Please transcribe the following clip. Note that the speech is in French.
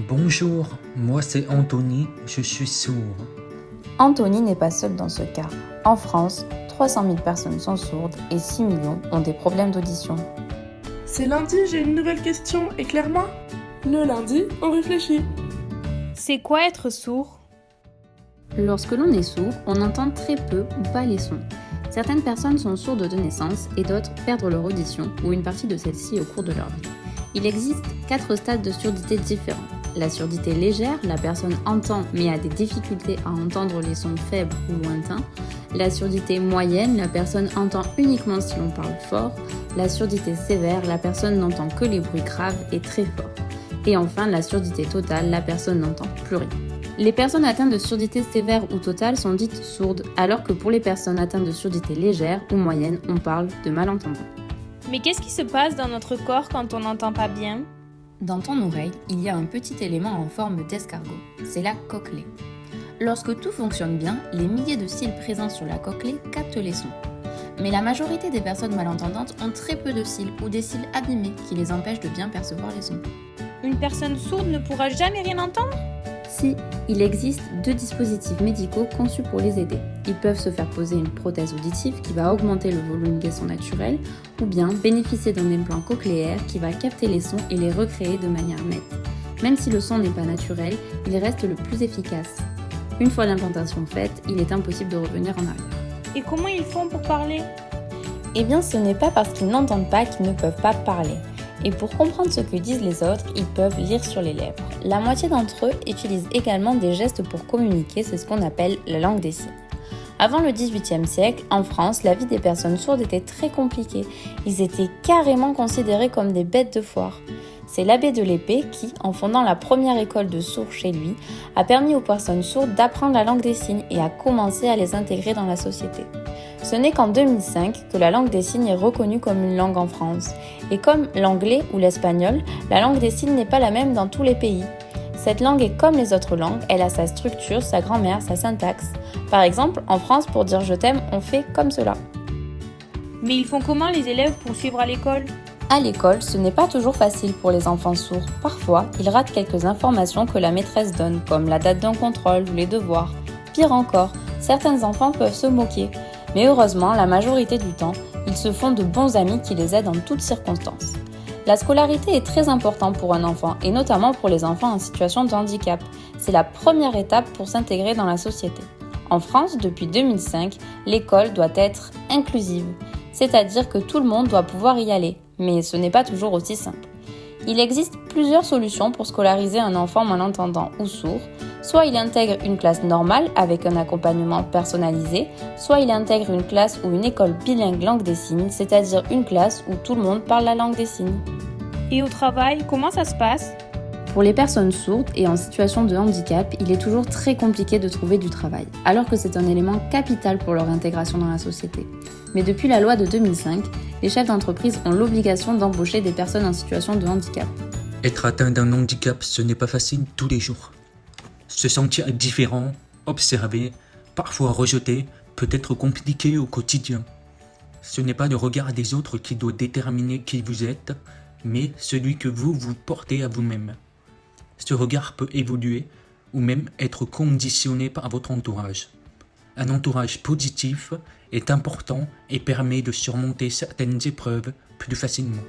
Bonjour, moi c'est Anthony, je suis sourd. Anthony n'est pas seul dans ce cas. En France, 300 000 personnes sont sourdes et 6 millions ont des problèmes d'audition. C'est lundi, j'ai une nouvelle question, éclaire-moi. Le lundi, on réfléchit. C'est quoi être sourd ? Lorsque l'on est sourd, on entend très peu ou pas les sons. Certaines personnes sont sourdes de naissance et d'autres perdent leur audition ou une partie de celle-ci au cours de leur vie. Il existe 4 stades de surdité différents. La surdité légère, la personne entend mais a des difficultés à entendre les sons faibles ou lointains. La surdité moyenne, la personne entend uniquement si l'on parle fort. La surdité sévère, la personne n'entend que les bruits graves et très forts. Et enfin, la surdité totale, la personne n'entend plus rien. Les personnes atteintes de surdité sévère ou totale sont dites sourdes, alors que pour les personnes atteintes de surdité légère ou moyenne, on parle de malentendants. Mais qu'est-ce qui se passe dans notre corps quand on n'entend pas bien ? Dans ton oreille, il y a un petit élément en forme d'escargot, c'est la cochlée. Lorsque tout fonctionne bien, les milliers de cils présents sur la cochlée captent les sons. Mais la majorité des personnes malentendantes ont très peu de cils ou des cils abîmés qui les empêchent de bien percevoir les sons. Une personne sourde ne pourra jamais rien entendre ? Si, il existe 2 dispositifs médicaux conçus pour les aider. Ils peuvent se faire poser une prothèse auditive qui va augmenter le volume des sons naturels ou bien bénéficier d'un implant cochléaire qui va capter les sons et les recréer de manière nette. Même si le son n'est pas naturel, il reste le plus efficace. Une fois l'implantation faite, il est impossible de revenir en arrière. Et comment ils font pour parler ? Eh bien, ce n'est pas parce qu'ils n'entendent pas qu'ils ne peuvent pas parler. Et pour comprendre ce que disent les autres, ils peuvent lire sur les lèvres. La moitié d'entre eux utilisent également des gestes pour communiquer, c'est ce qu'on appelle la langue des signes. Avant le XVIIIe siècle, en France, la vie des personnes sourdes était très compliquée. Ils étaient carrément considérés comme des bêtes de foire. C'est l'abbé de l'Épée qui, en fondant la première école de sourds chez lui, a permis aux personnes sourdes d'apprendre la langue des signes et a commencé à les intégrer dans la société. Ce n'est qu'en 2005 que la langue des signes est reconnue comme une langue en France. Et comme l'anglais ou l'espagnol, la langue des signes n'est pas la même dans tous les pays. Cette langue est comme les autres langues, elle a sa structure, sa grammaire, sa syntaxe. Par exemple, en France, pour dire je t'aime, on fait comme cela. Mais ils font comment les élèves pour suivre à l'école ? À l'école, ce n'est pas toujours facile pour les enfants sourds. Parfois, ils ratent quelques informations que la maîtresse donne, comme la date d'un contrôle ou les devoirs. Pire encore, certains enfants peuvent se moquer. Mais heureusement, la majorité du temps, ils se font de bons amis qui les aident en toutes circonstances. La scolarité est très importante pour un enfant, et notamment pour les enfants en situation de handicap. C'est la première étape pour s'intégrer dans la société. En France, depuis 2005, l'école doit être inclusive, c'est-à-dire que tout le monde doit pouvoir y aller, mais ce n'est pas toujours aussi simple. Il existe plusieurs solutions pour scolariser un enfant malentendant ou sourd. Soit il intègre une classe normale avec un accompagnement personnalisé, soit il intègre une classe ou une école bilingue langue des signes, c'est-à-dire une classe où tout le monde parle la langue des signes. Et au travail, comment ça se passe ? Pour les personnes sourdes et en situation de handicap, il est toujours très compliqué de trouver du travail, alors que c'est un élément capital pour leur intégration dans la société. Mais depuis la loi de 2005, les chefs d'entreprise ont l'obligation d'embaucher des personnes en situation de handicap. Être atteint d'un handicap, ce n'est pas facile tous les jours. Se sentir différent, observé, parfois rejeté, peut être compliqué au quotidien. Ce n'est pas le regard des autres qui doit déterminer qui vous êtes, mais celui que vous portez à vous-même. Ce regard peut évoluer ou même être conditionné par votre entourage. Un entourage positif est important et permet de surmonter certaines épreuves plus facilement.